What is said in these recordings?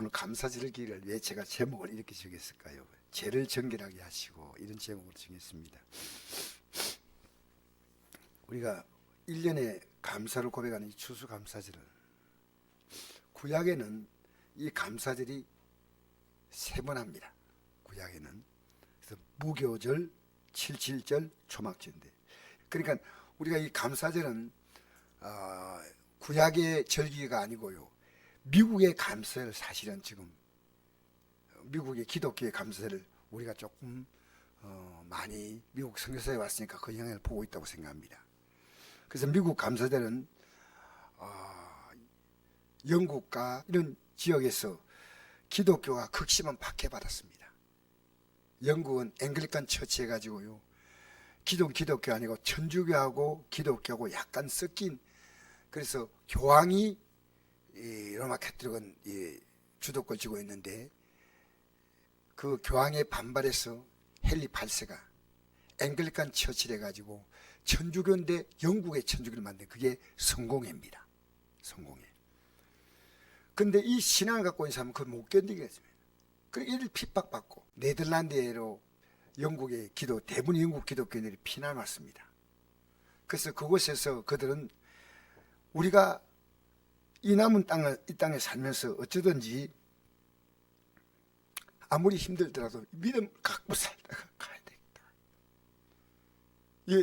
오늘 감사절 기를 왜 제가 제목을 이렇게 정했을까요? 죄를 정결하게 하시고, 이런 제목으로 정했습니다. 우리가 1년에 감사를 고백하는 이 추수감사절을, 구약에는 이 감사절이 3번 합니다. 구약에는. 그래서 무교절, 77절, 초막절인데, 그러니까 우리가 이 감사절은 구약의 절기가 아니고요, 미국의 감사를, 사실은 지금 미국의 기독교의 감사를 우리가 조금 많이 미국 선교사에 왔으니까 그 영향을 보고 있다고 생각합니다. 그래서 미국 감사절은 영국과 이런 지역에서 기독교가 극심한 박해받았습니다. 영국은 앵글리칸 처치 해가지고요, 기독교 아니고 천주교하고 기독교하고 약간 섞인, 그래서 교황이 로마 캐톨릭은 주도권을 쥐고 있는데, 그 교황의 반발에서 헨리 8세가 앵글리칸 처치를 해가지고 천주교인데 영국의 천주교를 만든, 그게 성공회입니다. 성공회. 근데 이 신앙을 갖고 있는 사람은 그걸 못 견디겠습니다. 그래서 이를 핍박받고 네덜란드로 영국의 대부분 영국 기독교인들이 피난 왔습니다. 그래서 그곳에서 그들은 우리가 이 남은 이 땅에 살면서 어쩌든지 아무리 힘들더라도 믿음 갖고 살다가 가야 되겠다.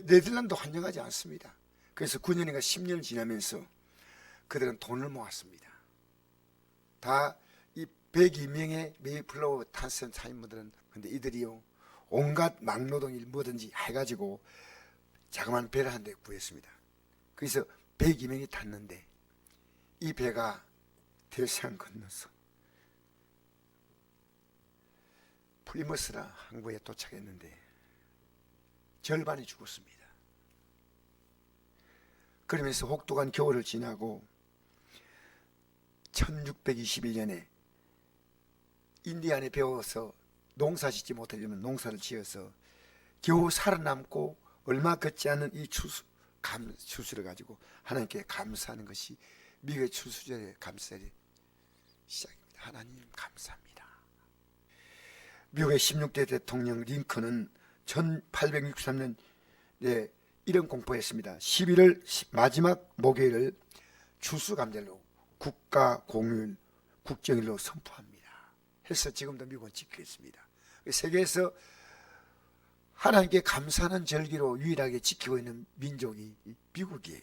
네덜란드 환영하지 않습니다. 그래서 9년인가 10년을 지나면서 그들은 돈을 모았습니다. 다 이 102명의 메이플라워 탄생 사인분들은, 근데 이들이요, 온갖 막노동일 뭐든지 해가지고 자그마한 배를 한 대 구했습니다. 그래서 102명이 탔는데, 이 배가 대서양 건너서 플리머스라 항구에 도착했는데 절반이 죽었습니다. 그러면서 혹독한 겨울을 지나고 1621년에 인디안에 배워서 농사 짓지 못하려면 농사를 지어서 겨우 살아남고 얼마 걷지 않은 이 추수를 가지고 하나님께 감사하는 것이 미국의 추수절의 감사절의 시작입니다. 하나님 감사합니다. 미국의 16대 대통령 링컨은 1863년에 이런 공포했습니다. 11월 마지막 목요일을 추수감사절로 국가 공휴일, 국정일로 선포합니다. 해서 지금도 미국은 지키고 있습니다. 세계에서 하나님께 감사하는 절기로 유일하게 지키고 있는 민족이 미국이에요.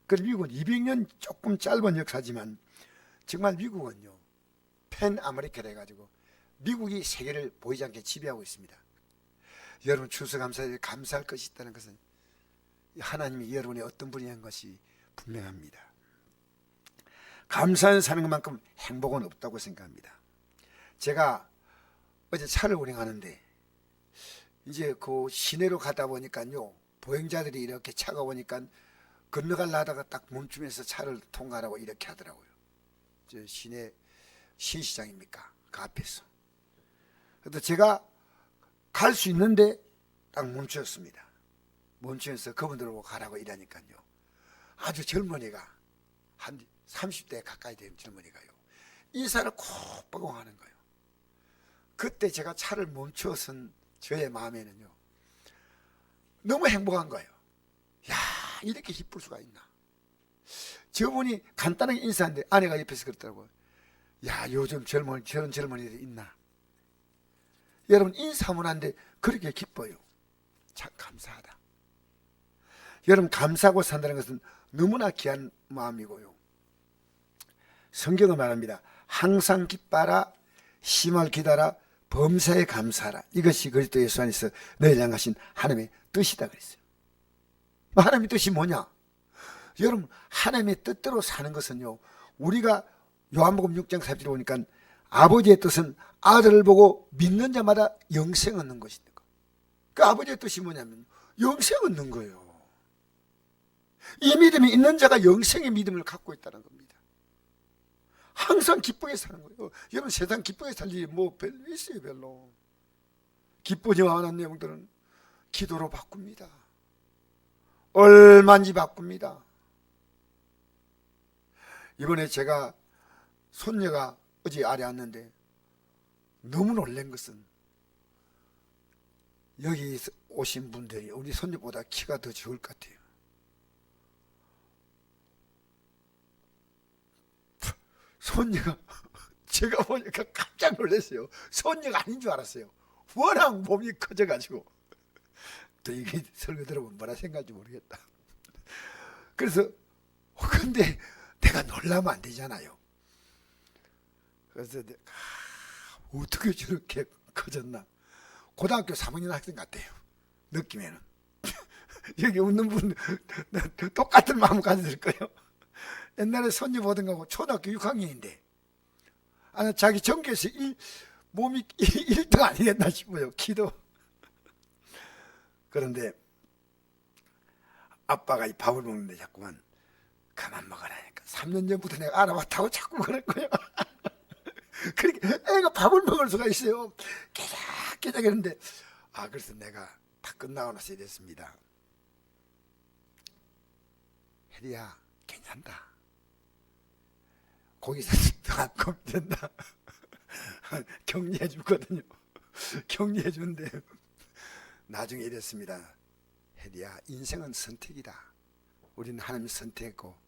그래서 미국은 200년 조금 짧은 역사지만, 정말 미국은요, 팬 아메리카라 해가지고 미국이 세계를 보이지 않게 지배하고 있습니다. 여러분 추수감사절에 감사할 것이 있다는 것은 하나님이 여러분의 어떤 분이 한 것이 분명합니다. 감사하는 사는 것만큼 행복은 없다고 생각합니다. 제가 어제 차를 운행하는데 이제 그 시내로 가다 보니까요, 보행자들이 이렇게 차가 오니까 건너가려 하다가 딱 멈추면서 차를 통과하라고 이렇게 하더라고요. 저 시내 신시장입니까? 그 앞에서. 그래서 제가 갈 수 있는데 딱 멈추었습니다. 멈추면서 그분들 보고 가라고 이러니까요, 아주 젊은이가 한 30대 가까이 된 젊은이가요, 인사를 콕 보고 하는 거예요. 그때 제가 차를 멈추어선 저의 마음에는요, 너무 행복한 거예요. 야, 이렇게 기쁠 수가 있나. 저분이 간단하게 인사하는데 아내가 옆에서 그랬더라고요. 야, 요즘 저런 젊은이들이 있나. 여러분, 인사하면 안 돼. 그렇게 기뻐요. 참 감사하다. 여러분, 감사하고 산다는 것은 너무나 귀한 마음이고요. 성경은 말합니다. 항상 기뻐라, 심할 기다라, 범사에 감사하라. 이것이 그리스도 예수 안에서 너희를 향하신 하나님의 뜻이다 그랬어요. 하나님의 뜻이 뭐냐? 여러분, 하나님의 뜻대로 사는 것은요, 우리가 요한복음 6장 40절에 보니까 아버지의 뜻은 아들을 보고 믿는 자마다 영생 얻는 것이다. 그 아버지의 뜻이 뭐냐면 영생 얻는 거예요. 이 믿음이 있는 자가 영생의 믿음을 갖고 있다는 겁니다. 항상 기쁘게 사는 거예요. 여러분, 세상 기쁘게 살 일이 뭐 별로 있어요. 별로. 기쁘지 않은 내용들은 기도로 바꿉니다. 얼마인지 바꿉니다. 이번에 제가 손녀가 어제 아래 왔는데 너무 놀란 것은 여기 오신 분들이 우리 손녀보다 키가 더 적을 것 같아요. 손녀가 제가 보니까 깜짝 놀랐어요. 손녀가 아닌 줄 알았어요. 워낙 몸이 커져가지고. 또 이게 설교 들어보면 뭐라 생각할지 모르겠다. 그래서 근데 내가 놀라면 안 되잖아요. 그래서 어떻게 저렇게 커졌나. 고등학교 3학년 학생 같아요. 느낌에는. 여기 웃는 분 똑같은 마음 가졌을 거예요. 옛날에 손녀 보던 거고 초등학교 6학년인데 자기 전교에서 몸이 1등 아니겠나 싶어요. 키도. 그런데 아빠가 이 밥을 먹는데 자꾸만 그만 먹으라니까 3년 전부터 내가 알아봤다고 자꾸 그럴 거예요. 그렇게 애가 밥을 먹을 수가 있어요. 깨작깨작 했는데 그래서 내가 다 끝나고 나서 이랬습니다. 혜리야 괜찮다. 거기서 안 겁된다. 격려해 주거든요. 격려해 주는데 나중에 이랬습니다. 혜리야 인생은 선택이다. 우리는 하나님이 선택했고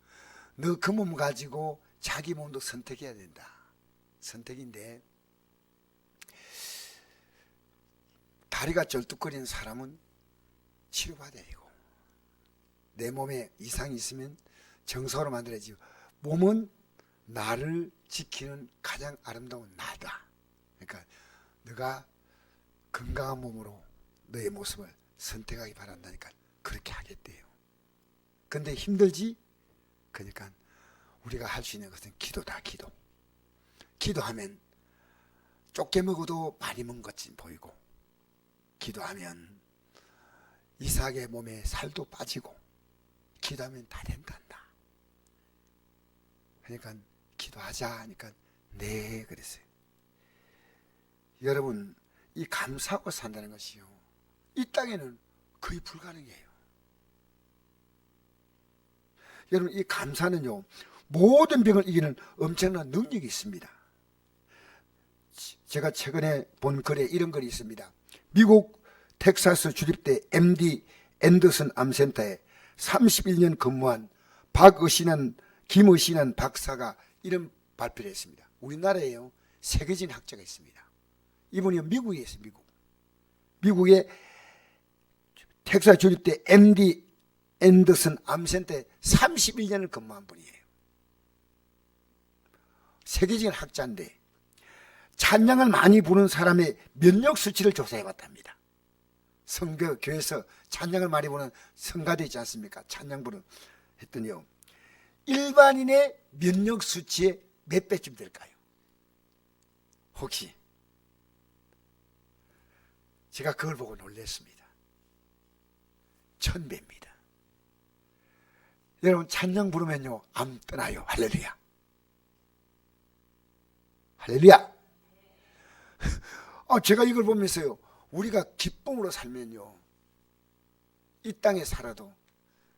너 그 몸 가지고 자기 몸도 선택해야 된다. 선택인데 다리가 절뚝거리는 사람은 치료받아야 되고 내 몸에 이상이 있으면 정석으로 만들어야지. 몸은 나를 지키는 가장 아름다운 나다. 그러니까 너가 건강한 몸으로 너의 모습을 선택하기 바란다니까 그렇게 하겠대요. 근데 힘들지? 그러니까 우리가 할 수 있는 것은 기도다. 기도하면 좁게 먹어도 많이 먹은 것이 보이고 기도하면 이삭의 몸에 살도 빠지고 기도하면 다 된단다. 그러니까 기도하자 하니까 네 그랬어요. 여러분 이 감사하고 산다는 것이요 이 땅에는 거의 불가능해요. 여러분 이 감사는요 모든 병을 이기는 엄청난 능력이 있습니다. 제가 최근에 본 글에 이런 글이 있습니다. 미국 텍사스 주립대 MD 앤더슨 암센터에 31년 근무한 김의신한 박사가 이런 발표를 했습니다. 우리나라에요 세계적인 학자가 있습니다. 이분이 미국에 있어요. 미국의 텍사스 주립대 MD 앤더슨 암센터에 31년을 근무한 분이에요. 세계적인 학자인데 찬양을 많이 부르는 사람의 면역 수치를 조사해 봤답니다. 성교 교회에서 찬양을 많이 부르는 성가대 있지 않습니까? 찬양 부르는 했더니요 일반인의 면역 수치의 몇 배쯤 될까요? 혹시 제가 그걸 보고 놀랐습니다. 1000배입니다. 여러분 찬양 부르면요 암 떠나요. 할렐루야. 할렐루야. 제가 이걸 보면서요 우리가 기쁨으로 살면요 이 땅에 살아도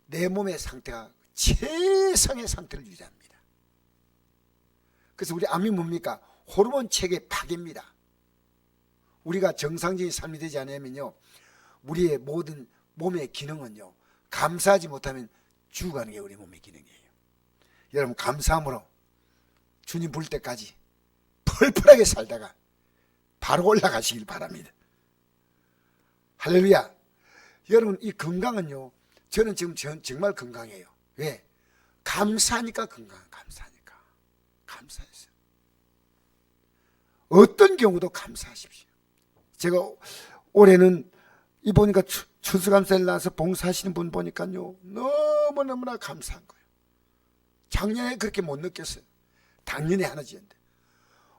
내 몸의 상태가 최상의 상태를 유지합니다. 그래서 우리 암이 뭡니까? 호르몬 체계 파괴입니다. 우리가 정상적인 삶이 되지 않으면요 우리의 모든 몸의 기능은요 감사하지 못하면 죽어가는 게 우리 몸의 기능이에요. 여러분 감사함으로 주님 부를 때까지 펄펄하게 살다가 바로 올라가시길 바랍니다. 할렐루야. 여러분 이 건강은요 저는 지금 정말 건강해요. 왜? 감사하니까 감사했어요. 어떤 경우도 감사하십시오. 제가 올해는 이 보니까 추수감사를 나서 봉사하시는 분 보니까요 너무너무나 감사한 거예요. 작년에 그렇게 못 느꼈어요. 당연히 하나 지었는데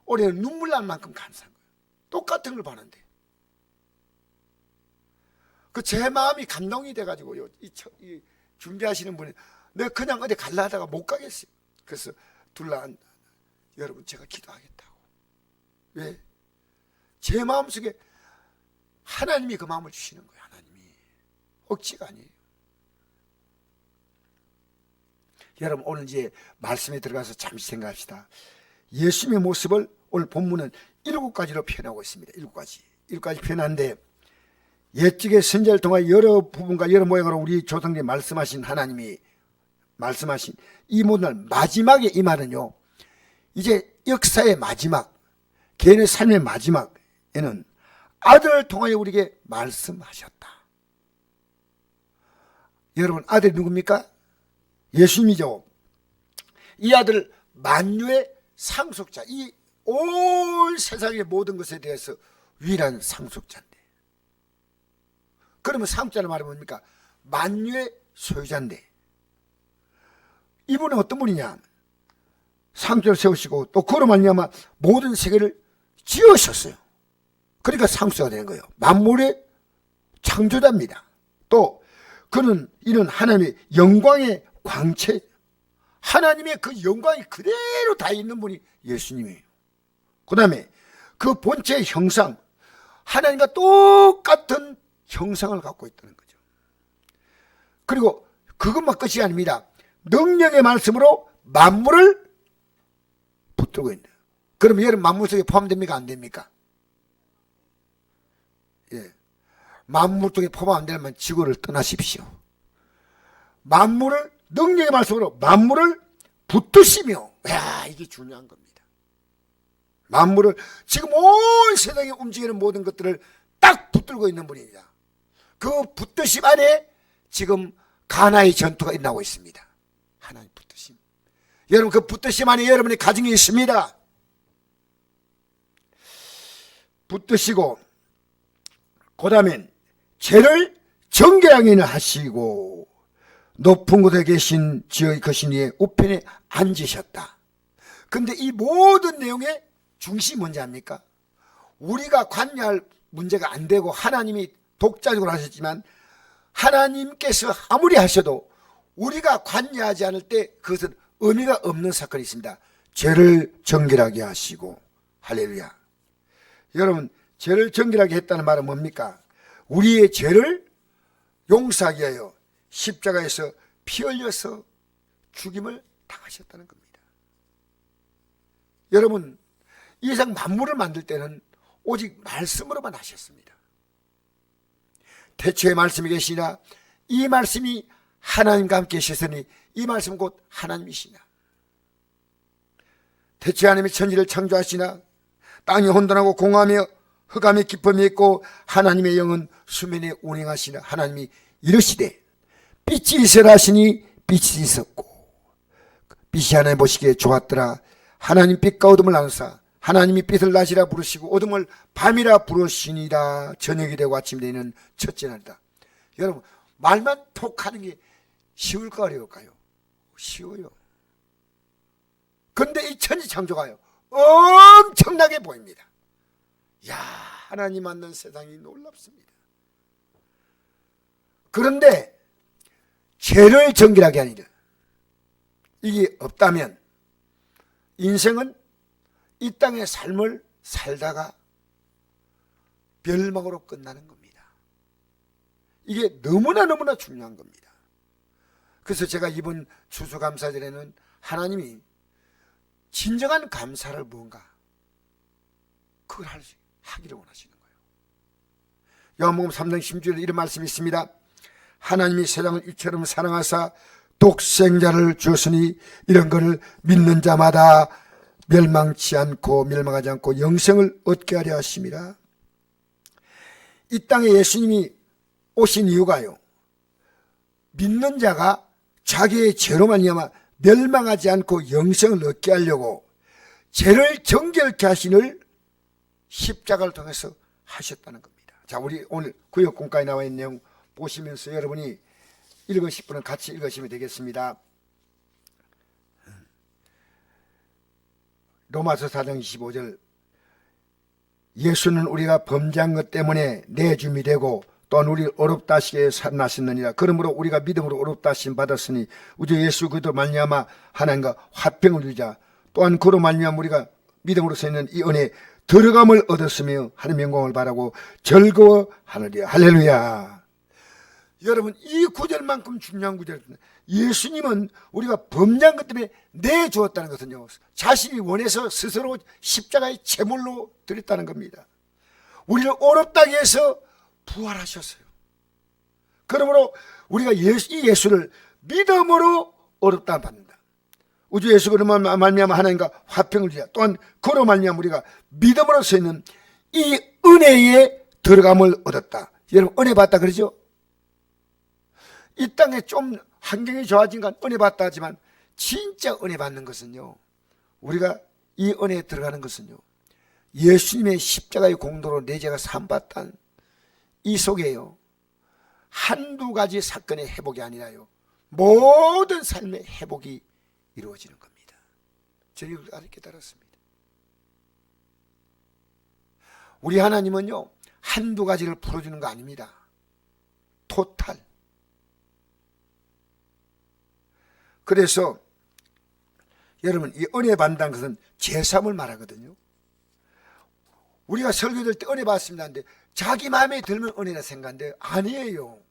올해는 눈물 날 만큼 감사한 거예요. 똑같은 걸 봤는데 제 마음이 감동이 돼가지고요 이 준비하시는 분이 내가 그냥 어디 갈라 하다가 못 가겠어요. 그래서 여러분 제가 기도하겠다고. 왜? 제 마음속에 하나님이 그 마음을 주시는 거예요. 하나님이 억지가 아니에요. 여러분 오늘 이제 말씀에 들어가서 잠시 생각합시다. 예수님의 모습을 오늘 본문은 7가지로 표현하고 있습니다. 7가지 표현하는데, 옛적의 선지자를 통해 여러 부분과 여러 모양으로 우리 조상들이 말씀하신 하나님이 말씀하신 이 모든 날 마지막에 이 말은요, 이제 역사의 마지막, 개인의 삶의 마지막에는 아들을 통하여 우리에게 말씀하셨다. 여러분, 아들이 누굽니까? 예수님이죠. 이 아들 만유의 상속자, 이 온 세상의 모든 것에 대해서 유일한 상속자인데, 그러면 상속자는 말이 뭡니까? 만유의 소유자인데, 이분은 어떤 분이냐? 상속자를 세우시고 또 그로 말미암아 모든 세계를 지으셨어요. 그러니까 상속자가 되는 거예요. 만물의 창조자입니다. 또 그는 이는 하나님의 영광의 광채, 하나님의 그 영광이 그대로 다 있는 분이 예수님이에요. 그 다음에 그 본체의 형상, 하나님과 똑같은 형상을 갖고 있다는 거죠. 그리고 그것만 끝이 아닙니다. 능력의 말씀으로 만물을 붙들고 있는. 그럼 여러분, 만물 속에 포함됩니까? 안 됩니까? 예. 만물 속에 포함 안 되면 지구를 떠나십시오. 만물을, 능력의 말씀으로 만물을 붙드시며, 야, 이게 중요한 겁니다. 만물을, 지금 온 세상에 움직이는 모든 것들을 딱 붙들고 있는 분입니다. 그 붙드심 안에 지금 가나의 전투가 일어나고 있습니다. 하나님 붙드심. 여러분, 그 붙드심 안에 여러분의 가정이 있습니다. 붙드시고, 그 다음엔 죄를 정결하게 하시고 높은 곳에 계신 지의 거신 위에 우편에 앉으셨다. 근데 이 모든 내용의 중심이 뭔지 압니까? 우리가 관여할 문제가 안 되고 하나님이 독자적으로 하셨지만, 하나님께서 아무리 하셔도 우리가 관여하지 않을 때 그것은 의미가 없는 사건이 있습니다. 죄를 정결하게 하시고. 할렐루야. 여러분, 죄를 정결하게 했다는 말은 뭡니까? 우리의 죄를 용서하기 위하여 십자가에서 피 흘려서 죽임을 당하셨다는 겁니다. 여러분, 이 세상 만물을 만들 때는 오직 말씀으로만 하셨습니다. 태초에 말씀이 계시나 이 말씀이 하나님과 함께 계셨으니 이 말씀은 곧 하나님이시나. 태초에 하나님이 천지를 창조하시나 땅이 혼돈하고 공허하며 흑암의 깊음이 있고 하나님의 영은 수면에 운행하시나 하나님이 이르시되 빛이 있으라 하시니 빛이 있었고 빛이 하나님 보시기에 좋았더라. 하나님 빛과 어둠을 나누사 하나님이 빛을 낮이라 부르시고 어둠을 밤이라 부르시니라. 저녁이 되고 아침이 되는 첫째 날이다. 여러분, 말만 톡 하는 게 쉬울까 어려울까요? 쉬워요. 그런데 이 천지 창조가요 엄청나게 보입니다. 야, 하나님 만난 세상이 놀랍습니다. 그런데 죄를 정결하게 하니라. 이게 없다면 인생은 이 땅의 삶을 살다가 멸망으로 끝나는 겁니다. 이게 너무나 중요한 겁니다. 그래서 제가 이번 추수감사절에는 하나님이 진정한 감사를 뭔가 그걸 하기를 원하시는 거예요. 요한복음 3장 16절에 이런 말씀이 있습니다. 하나님이 세상을 이처럼 사랑하사 독생자를 주었으니 이런 것을 믿는 자마다 멸망하지 않고 영생을 얻게 하려 하심이라. 이 땅에 예수님이 오신 이유가요, 믿는 자가 자기의 죄로 말미암아 멸망하지 않고 영생을 얻게 하려고 죄를 정결케 하시는 십자가를 통해서 하셨다는 겁니다. 자, 우리 오늘 구역공과에 나와 있는 내용 보시면서 여러분이 읽으실 분은 같이 읽으시면 되겠습니다. 로마서 4장 25절. 예수는 우리가 범죄한 것 때문에 내줌이 되고 또한 우리를 어렵다 하시기에 살아나셨느니라. 그러므로 우리가 믿음으로 어렵다 하심 받았으니 우리 예수 그리스도 말미암아 하나님과 화평을 누리자. 또한 그로 말미암아 우리가 믿음으로서 있는 이 은혜에 들어감을 얻었으며 하나님의 영광을 바라고 즐거워하느니라. 할렐루야. 여러분, 이 구절만큼 중요한 구절입니다. 예수님은 우리가 범죄한 것 때문에 내주었다는 것은요, 자신이 원해서 스스로 십자가의 제물로 드렸다는 겁니다. 우리를 어렵다게 해서 부활하셨어요. 그러므로 우리가 이 예수를 믿음으로 어렵다 받는다. 우주 예수 그로 말미암아 하나님과 화평을 주자. 또한 그로 말미암아 우리가 믿음으로 서 있는 이 은혜에 들어감을 얻었다. 여러분, 은혜 받다 그러죠? 이 땅에 좀 환경이 좋아진 건 은혜 받다 하지만 진짜 은혜 받는 것은요, 우리가 이 은혜에 들어가는 것은요, 예수님의 십자가의 공로로 내 죄가 사함받다는 이 속에요, 한두 가지 사건의 회복이 아니라요, 모든 삶의 회복이 이루어지는 겁니다. 저는 이걸 아주 깨달았습니다. 우리 하나님은요, 한두 가지를 풀어주는 거 아닙니다. 토탈. 그래서 여러분, 이 은혜 받는다는 것은 제3을 말하거든요. 우리가 설교될 때 은혜 받습니다 하는데 자기 마음에 들면 은혜라 생각하는데 아니에요.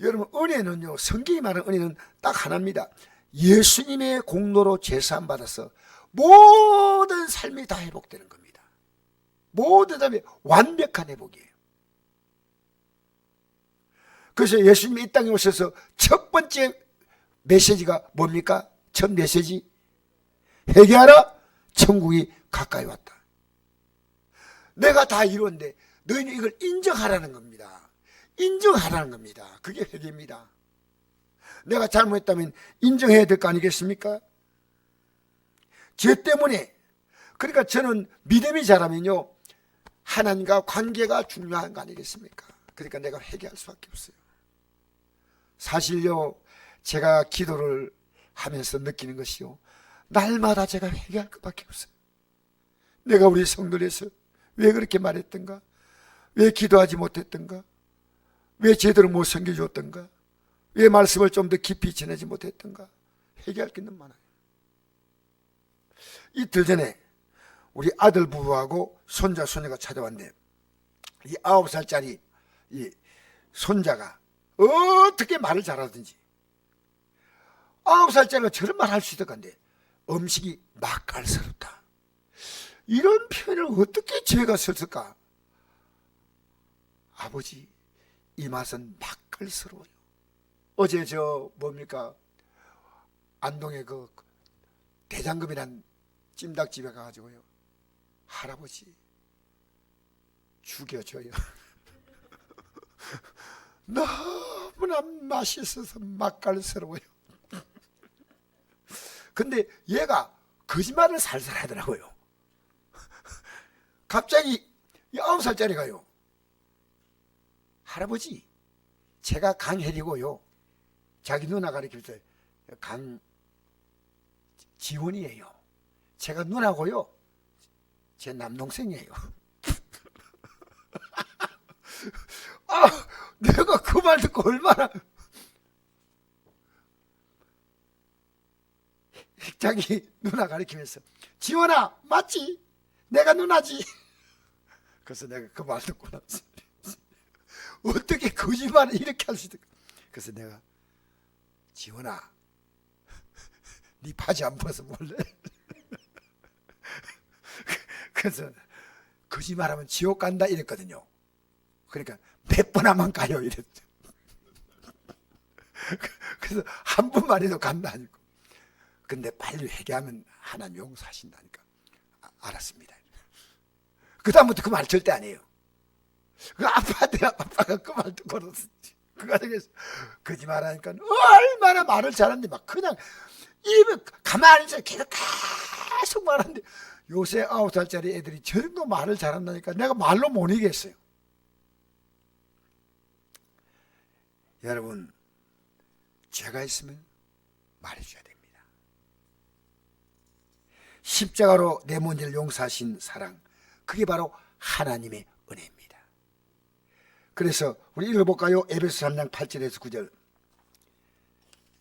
여러분, 은혜는요, 성경이 말하는 은혜는 딱 하나입니다. 예수님의 공로로 제사함 받아서 모든 삶이 다 회복되는 겁니다. 모든 삶이 완벽한 회복이에요. 그래서 예수님이 이 땅에 오셔서 첫 번째 메시지가 뭡니까? 첫 메시지, 회개하라, 천국이 가까이 왔다. 내가 다 이루었는데 너희는 이걸 인정하라는 겁니다. 인정하라는 겁니다. 그게 회개입니다. 내가 잘못했다면 인정해야 될 거 아니겠습니까? 죄 때문에. 그러니까 저는 믿음이 자라면요, 하나님과 관계가 중요한 거 아니겠습니까? 그러니까 내가 회개할 수밖에 없어요. 사실요, 제가 기도를 하면서 느끼는 것이요, 날마다 제가 회개할 것밖에 없어요. 내가 우리 성도에서 왜 그렇게 말했던가? 왜 기도하지 못했던가? 왜 제대로 못 섬겨줬던가? 왜 말씀을 좀 더 깊이 전하지 못했던가? 회개할 게 너무 많아요. 이틀 전에 우리 아들 부부하고 손자, 손녀가 찾아왔는데, 이 9살짜리 이 손자가 어떻게 말을 잘하든지 9살짜리가 저런 말 할 수 있을 건데, 음식이 맛깔스럽다, 이런 표현을 어떻게 제가 썼을까? 아버지, 이 맛은 맛깔스러워요. 어제 뭡니까, 안동에 그 대장금이란 찜닭집에 가가지고요, 할아버지 죽여줘요. 너무나 맛있어서 맛깔스러워요. 근데 얘가 거짓말을 살살 하더라고요. 갑자기 9살짜리가요, 할아버지, 제가 강혜리고요, 자기 누나 가르칠 때 강지원이에요. 제가 누나고요, 제 남동생이에요. 내가 그 말 듣고 얼마나, 자기 누나 가르치면서, 지원아, 맞지? 내가 누나지? 그래서 내가 그 말 듣고 나서 어떻게 거짓말을 이렇게 할 수 있을까? 그래서 내가, 지원아, 네 바지 안 벗어 볼래? 그래서 거짓말하면 지옥 간다 이랬거든요. 그러니까 몇 번 하면 가요 이랬죠. 그래서 한 번만 해도 간다 아니고, 근데 빨리 회개하면 하나님 용서하신다니까. 알았습니다. 그 다음부터 그 말 절대 안 해요. 그 아빠가 그 말 듣고 그 과정에서 거짓말하니까 얼마나 말을 잘하는데, 막 그냥 입에 가만히 있어 계속 말하는데, 요새 9살짜리 애들이 저 정도 말을 잘한다니까 내가 말로 못 이기겠어요. 여러분, 죄가 있으면 말해줘야 됩니다. 십자가로 내 문제를 용서하신 사랑, 그게 바로 하나님의 은혜입니다. 그래서 우리 읽어볼까요? 에베소 3장 8절에서 9절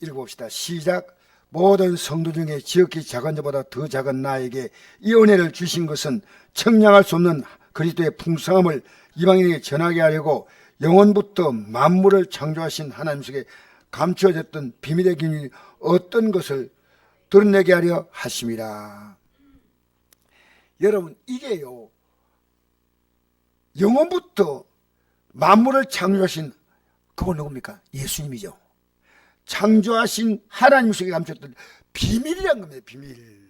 읽어봅시다. 시작. 모든 성도 중에 지극히 작은 자보다 더 작은 나에게 이 은혜를 주신 것은 청량할 수 없는 그리스도의 풍성함을 이방인에게 전하게 하려고 영원부터 만물을 창조하신 하나님 속에 감추어졌던 비밀의 기능이 어떤 것을 드러내게 하려 하심이라. 여러분, 이게요, 영원부터 만물을 창조하신 그건 누굽니까? 예수님이죠. 창조하신 하나님 속에 감췄던 비밀이란 겁니다. 비밀.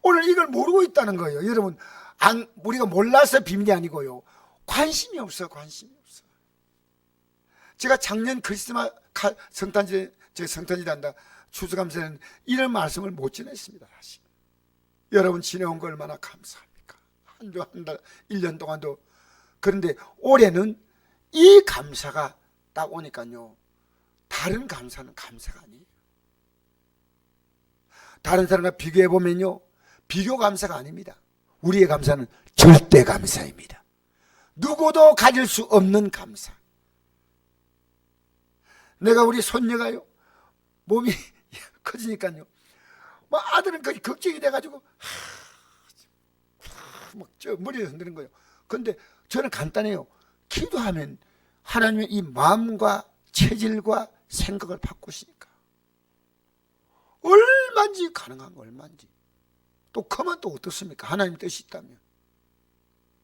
오늘 이걸 모르고 있다는 거예요. 여러분, 우리가 몰라서 비밀이 아니고요, 관심이 없어. 관심이 없어. 제가 작년 크리스마스 성탄절한다 추수감사는 이런 말씀을 못 전했습니다. 사실 여러분 지내온 거 얼마나 감사합니까? 한 주 한 달 1년 동안도. 그런데 올해는 이 감사가 딱 오니까요, 다른 감사는 감사가 아니에요. 다른 사람과 비교해 보면요, 비교 감사가 아닙니다. 우리의 감사는 절대 감사입니다. 누구도 가질 수 없는 감사. 내가 우리 손녀가요, 몸이 커지니까요, 아들은 거의 걱정이 돼가지고 막 저 머리를 흔드는 거예요. 근데 저는 간단해요. 기도하면 하나님의 이 마음과 체질과 생각을 바꾸시니까 얼마인지 가능한 거 얼마인지. 또 크면 또 어떻습니까? 하나님 뜻이 있다면.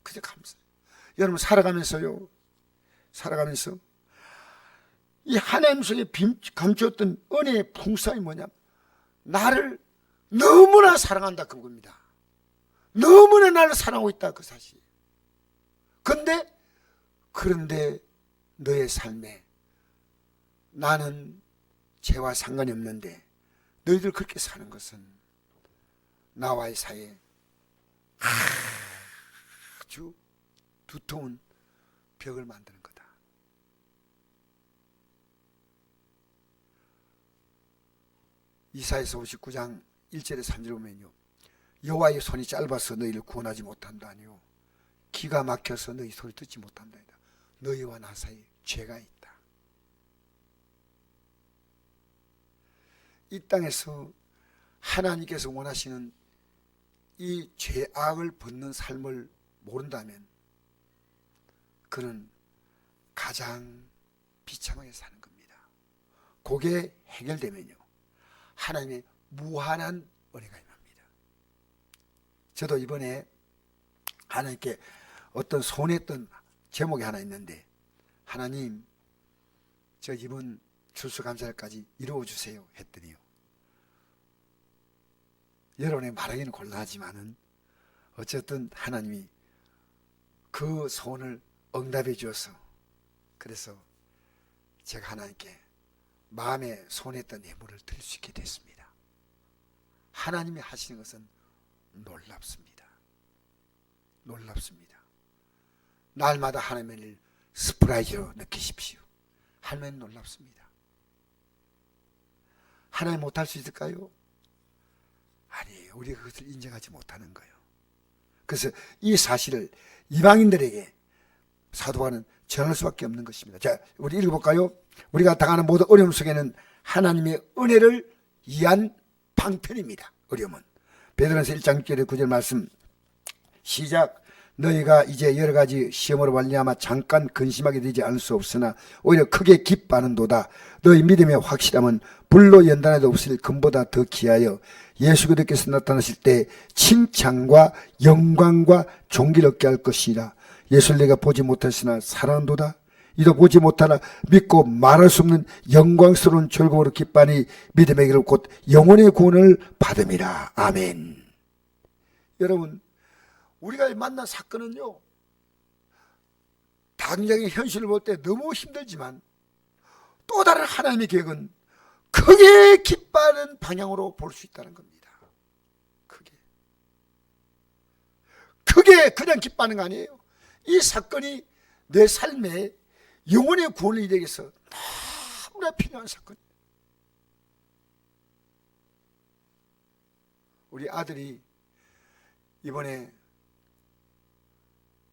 그저 감사해요. 여러분, 살아가면서 이 하나님 속에 감추었던 은혜의 풍성이 뭐냐면, 나를 너무나 사랑한다 그겁니다. 너무나 나를 사랑하고 있다 그 사실. 그런데 너의 삶에 나는 죄와 상관이 없는데 너희들 그렇게 사는 것은 나와의 사이에 아주 두터운 벽을 만드는 거다. 이사야서 59장 1절에 3절에 보면요, 여호와의 손이 짧아서 너희를 구원하지 못한다니요, 기가 막혀서 너희 소리 듣지 못한다. 너희와 나 사이에 죄가 있다. 이 땅에서 하나님께서 원하시는 이 죄악을 벗는 삶을 모른다면 그는 가장 비참하게 사는 겁니다. 그게 해결되면요, 하나님의 무한한 은혜가 임합니다. 저도 이번에 하나님께 어떤 소원했던 제목이 하나 있는데, 하나님, 저 이번 추수감사절까지 이루어주세요 했더니요, 여러분의 말하기는 곤란하지만은 어쨌든 하나님이 그 소원을 응답해 주어서, 그래서 제가 하나님께 마음에 소원했던 예물을 드릴 수 있게 됐습니다. 하나님이 하시는 것은 놀랍습니다. 놀랍습니다. 날마다 하나님을 스프라이즈로 느끼십시오. 하나님 놀랍습니다. 하나님 못할 수 있을까요? 아니에요. 우리가 그것을 인정하지 못하는 거예요. 그래서 이 사실을 이방인들에게 사도 바울은 전할 수밖에 없는 것입니다. 자, 우리 읽어볼까요? 우리가 당하는 모든 어려움 속에는 하나님의 은혜를 위한 방편입니다. 어려움은. 베드로전서 1장 6절의 9절 말씀 시작. 너희가 이제 여러 가지 시험으로 말미암아 잠깐 근심하게 되지 않을 수 없으나 오히려 크게 기뻐하는도다. 너희 믿음의 확실함은 불로 연단해도 없을 금보다 더 귀하여 예수 그리스도께서 나타나실 때 칭찬과 영광과 존귀를 얻게 할 것이라. 예수를 내가 보지 못했으나 사랑한도다. 이도 보지 못하나 믿고 말할 수 없는 영광스러운 즐거움으로 기뻐하니 믿음의 길을 곧 영혼의 구원을 받음이라. 아멘. 여러분, 우리가 만난 사건은요, 당장의 현실을 볼 때 너무 힘들지만 또 다른 하나님의 계획은 크게 기뻐하는 방향으로 볼 수 있다는 겁니다. 크게 그냥 기뻐하는 거 아니에요. 이 사건이 내 삶에 영혼의 구원을 이루기 위해서 너무나 필요한 사건이에요. 우리 아들이 이번에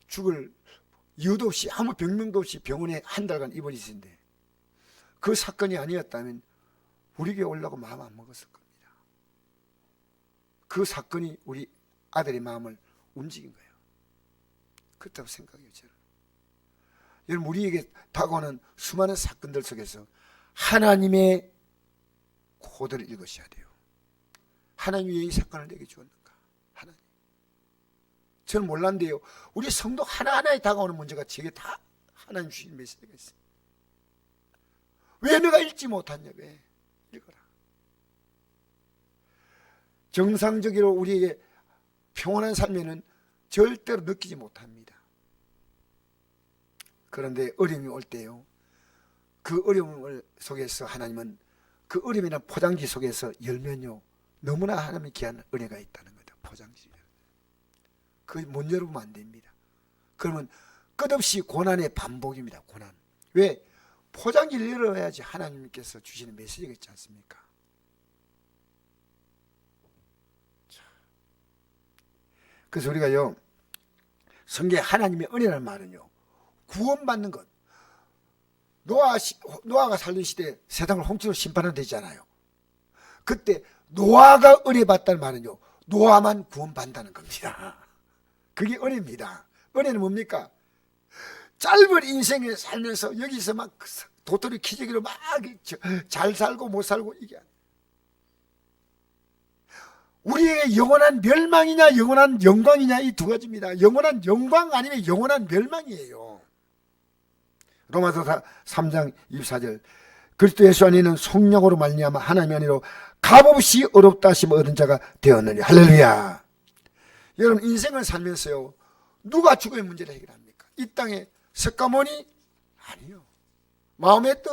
죽을 이유도 없이 아무 병명도 없이 병원에 한 달간 입원해 있었는데, 그 사건이 아니었다면 우리 교회 오려고 마음 안 먹었을 겁니다. 그 사건이 우리 아들의 마음을 움직인 거예요. 그렇다고 생각해요. 저는 여러분, 우리에게 다가오는 수많은 사건들 속에서 하나님의 코드를 읽으셔야 돼요. 하나님이 왜 이 사건을 내게 주었는가? 하나님. 저는 몰랐는데요, 우리 성도 하나하나에 다가오는 문제가 제게 다 하나님 주신 메시지가 있어요. 왜 내가 읽지 못하냐? 왜? 읽어라. 정상적으로 우리에게 평온한 삶에는 절대로 느끼지 못합니다. 그런데 어려움이 올 때요, 그 어려움 속에서 하나님은 그 어려움이나 포장지 속에서 열면요, 너무나 하나님의 귀한 은혜가 있다는 거다. 포장지. 그 못 열으면 안 됩니다. 그러면 끝없이 고난의 반복입니다. 고난. 왜? 포장지를 열어야지 하나님께서 주시는 메시지가 있지 않습니까? 그래서 우리가요, 성경에 하나님의 은혜라는 말은요, 구원받는 것. 노아가 살던 시대에 세상을 홍수로 심판은 되잖아요. 그때 노아가 은혜 받다는 말은요, 노아만 구원받는다는 겁니다. 그게 은혜입니다. 은혜는 뭡니까? 짧은 인생을 살면서 여기서 막 도토리 기저귀로 막 잘 살고 못 살고, 이게 우리에게 영원한 멸망이냐 영원한 영광이냐, 이 두 가지입니다. 영원한 영광 아니면 영원한 멸망이에요. 로마서 3장 24절, 그리스도 예수 안에는 성령으로 말미암아 하나님의 은혜로 값없이 어렵다 하심 얻은 자가 되었느니. 할렐루야. 여러분, 인생을 살면서요, 누가 죽음의 문제를 해결합니까? 이 땅에 석가모니? 아니요. 마음의 뜻?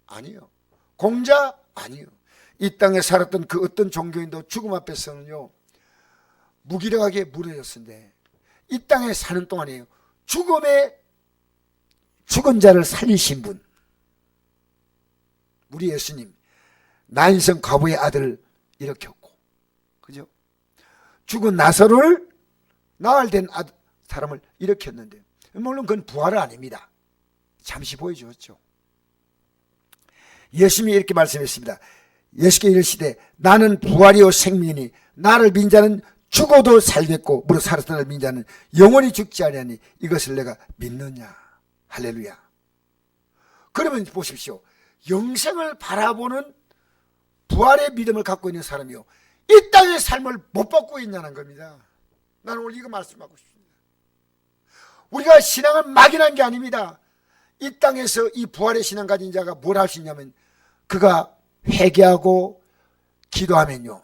아니요. 공자? 아니요. 이 땅에 살았던 그 어떤 종교인도 죽음 앞에서는요, 무기력하게 무너졌는데, 이 땅에 사는 동안에요, 죽은 자를 살리신 분, 우리 예수님, 나인성 과부의 아들을 일으켰고, 그죠? 죽은 나사로를 나흘된 사람을 일으켰는데, 물론 그건 부활은 아닙니다. 잠시 보여주었죠. 예수님이 이렇게 말씀했습니다. 예수께 이르시되 나는 부활이요 생명이니 나를 믿는 자는 죽어도 살겠고 무릇 살았던 나를 믿는 자는 영원히 죽지 아니하니 이것을 내가 믿느냐. 할렐루야. 그러면 보십시오. 영생을 바라보는 부활의 믿음을 갖고 있는 사람이요, 이 땅의 삶을 못 받고 있냐는 겁니다. 나는 오늘 이거 말씀하고 싶습니다. 우리가 신앙을 막연한 게 아닙니다. 이 땅에서 이 부활의 신앙 가진 자가 뭘 할 수 있냐면, 그가 회개하고 기도하면요,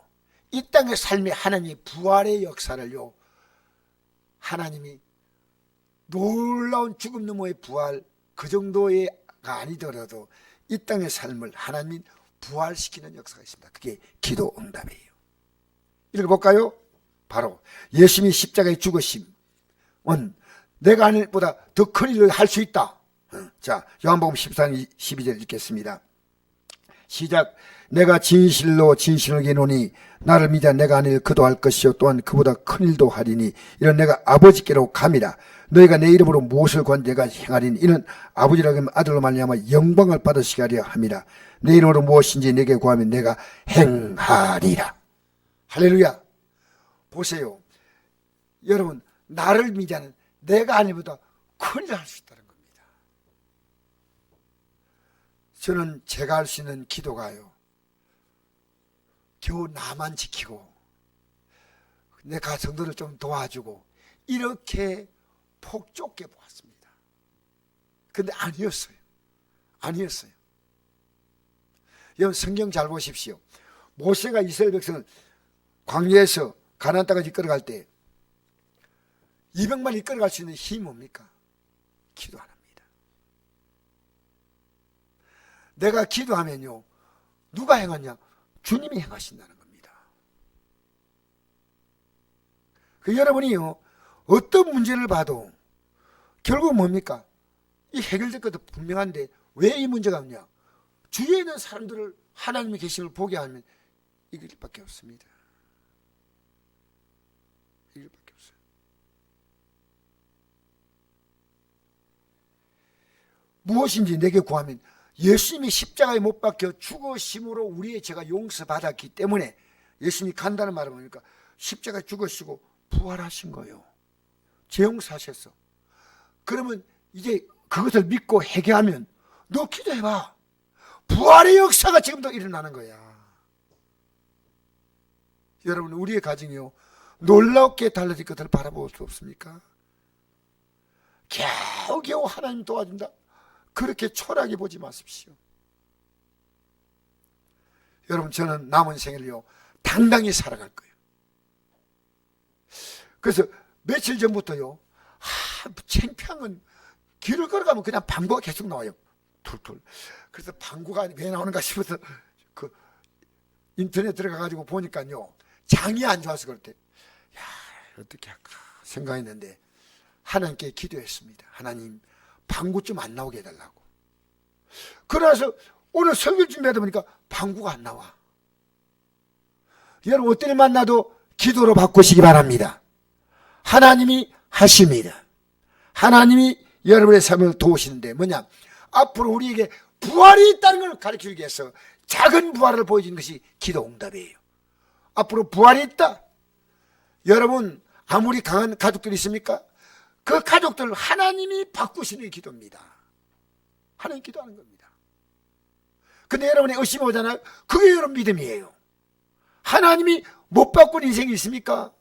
이 땅의 삶에 하나님이 부활의 역사를요, 하나님이 놀라운 죽음 너머의 부활, 그 정도가 아니더라도 이 땅의 삶을 하나님이 부활시키는 역사가 있습니다. 그게 기도 응답이에요. 읽어볼까요? 바로 예수님이 십자가에 죽으심은 내가 하는 일보다 더 큰 일을 할 수 있다. 자, 요한복음 14장 12절 읽겠습니다. 시작. 내가 진실로 진실을 얘노니 나를 믿어 내가 하는 일 그도 할 것이요 또한 그보다 큰 일도 하리니 이는 내가 아버지께로 감이라. 너희가 내 이름으로 무엇을 구한 내가 행하리니 이는 아버지라 하면 아들로 말미암아 영광을 받으시게 하려 함이라. 내 이름으로 무엇인지 내게 구하면 내가 행하리라. 할렐루야. 보세요. 여러분, 나를 믿자는 내가 하는 일보다 큰 일을 할 수 있다는 겁니다. 저는 제가 할 수 있는 기도가요, 겨우 나만 지키고 내 가정들을 좀 도와주고 이렇게 폭 좁게 보았습니다. 근데 아니었어요. 여러분, 성경 잘 보십시오. 모세가 이스라엘 백성을 광야에서 가나안 땅까지 이끌어갈 때 200만 이끌어갈 수 있는 힘이 뭡니까? 기도 안 합니다. 내가 기도하면요, 누가 행하냐? 주님이 행하신다는 겁니다. 여러분이요, 어떤 문제를 봐도 결국 뭡니까? 이 해결될 것도 분명한데 왜 이 문제가 없냐? 주위에 있는 사람들을 하나님의 계심을 보게 하면 이길 밖에 없습니다. 이길 밖에 없어요. 무엇인지 내게 구하면, 예수님이 십자가에 못 박혀 죽으심으로 우리의 죄가 용서받았기 때문에 예수님이 간다는 말은 뭡니까? 십자가에 죽으시고 부활하신 거예요. 죄 용서하셨어. 그러면 이제 그것을 믿고 회개하면 너 기도해봐. 부활의 역사가 지금도 일어나는 거야. 여러분, 우리의 가정이요, 놀랍게 달라질 것을 바라볼 수 없습니까? 겨우겨우 하나님 도와준다, 그렇게 초라하게 보지 마십시오. 여러분, 저는 남은 생을요 당당히 살아갈 거예요. 그래서 며칠 전부터요, 창피한 건 길을 걸어가면 그냥 방구가 계속 나와요. 툴툴. 그래서 방구가 왜 나오는가 싶어서 그 인터넷 들어가가지고 보니까요, 장이 안 좋아서 그렇대. 야, 어떻게 할까 생각했는데 하나님께 기도했습니다. 하나님, 방구 좀 안 나오게 해달라고. 그래서 오늘 설교 준비하다 보니까 방구가 안 나와. 여러분, 어떤 일 만나도 기도로 바꾸시기 바랍니다. 하나님이 하십니다. 하나님이 여러분의 삶을 도우시는데 뭐냐, 앞으로 우리에게 부활이 있다는 걸 가르치기 위해서 작은 부활을 보여주는 것이 기도 응답이에요. 앞으로 부활이 있다. 여러분, 아무리 강한 가족들이 있습니까? 그 가족들을 하나님이 바꾸시는 기도입니다. 하나님 기도하는 겁니다. 근데 여러분이 의심이 오잖아요. 그게 여러분 믿음이에요. 하나님이 못 바꾼 인생이 있습니까?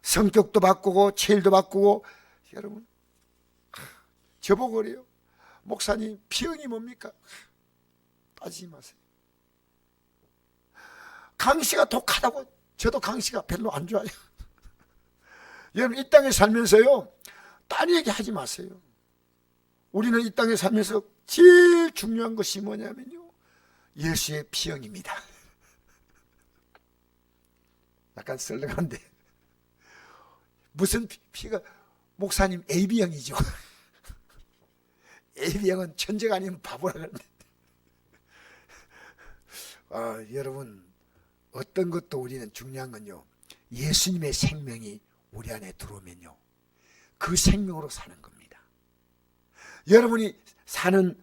성격도 바꾸고 체질도 바꾸고. 여러분, 저보고 그래요. 목사님, 병이 뭡니까? 따지지 마세요. 강씨가 독하다고. 저도 강씨가 별로 안 좋아요. 여러분, 이 땅에 살면서요, 딴 얘기 하지 마세요. 우리는 이 땅에 살면서 제일 중요한 것이 뭐냐면요, 예수의 피형입니다. 약간 썰렁한데, 무슨 피가, 목사님 AB형이죠. AB형은 천재가 아니면 바보라 그러는데. 여러분, 어떤 것도 우리는 중요한 건요, 예수님의 생명이 우리 안에 들어오면요, 그 생명으로 사는 겁니다. 여러분이 사는,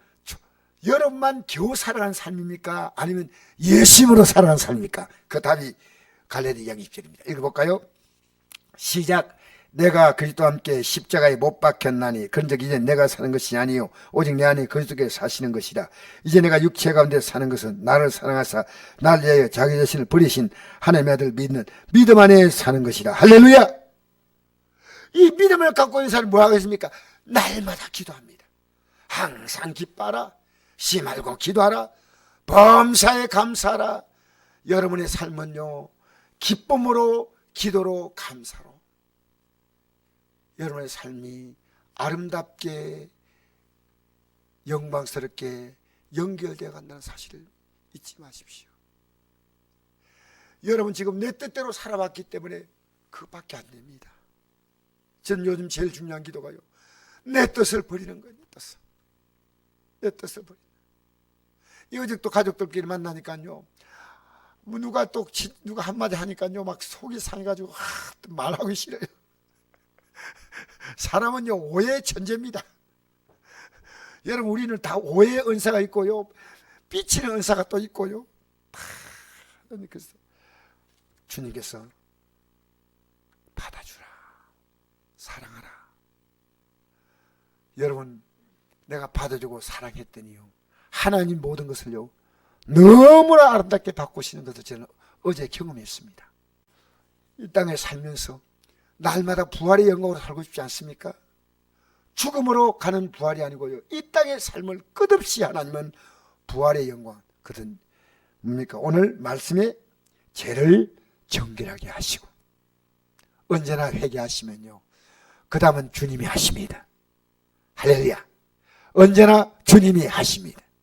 여러분만 겨우 살아가는 삶입니까? 아니면 예수님으로 살아가는 삶입니까? 그 답이 갈라디아 2장 20절입니다. 읽어볼까요? 시작. 내가 그리스도와 함께 십자가에 못 박혔나니 그런즉 이제 내가 사는 것이 아니요 오직 내 안에 그리스도께서 사시는 것이라. 이제 내가 육체 가운데 사는 것은 나를 사랑하사 나를 위하여 자기 자신을 버리신 하나님의 아들 믿는 믿음 안에 사는 것이라. 할렐루야. 이 믿음을 갖고 있는 사람은 뭐 하겠습니까? 날마다 기도합니다. 항상 기뻐하라. 쉬 말고 기도하라. 범사에 감사하라. 여러분의 삶은요, 기쁨으로, 기도로, 감사로 여러분의 삶이 아름답게 영광스럽게 연결되어 간다는 사실을 잊지 마십시오. 여러분, 지금 내 뜻대로 살아왔기 때문에 그밖에 안 됩니다. 전 요즘 제일 중요한 기도가요, 내 뜻을 버리는 거예요. 내 뜻을 버리는. 이 어제 또 가족들끼리 만나니까요, 누가 한마디 하니까요, 막 속이 상해가지고 말하기 싫어요. 사람은요, 오해의 천재입니다. 여러분, 우리는 다 오해의 은사가 있고요, 삐치는 은사가 또 있고요. 그래서 주님께서 받아주라, 사랑하라. 여러분, 내가 받아주고 사랑했더니요, 하나님 모든 것을요 너무나 아름답게 바꾸시는 것을 저는 어제 경험했습니다. 이 땅에 살면서 날마다 부활의 영광으로 살고 싶지 않습니까? 죽음으로 가는 부활이 아니고요, 이 땅의 삶을 끝없이 하나님은 부활의 영광, 그것은 뭡니까? 오늘 말씀에 죄를 정결하게 하시고 언제나 회개하시면요, 그 다음은 주님이 하십니다. 할렐루야. 언제나 주님이 하십니다.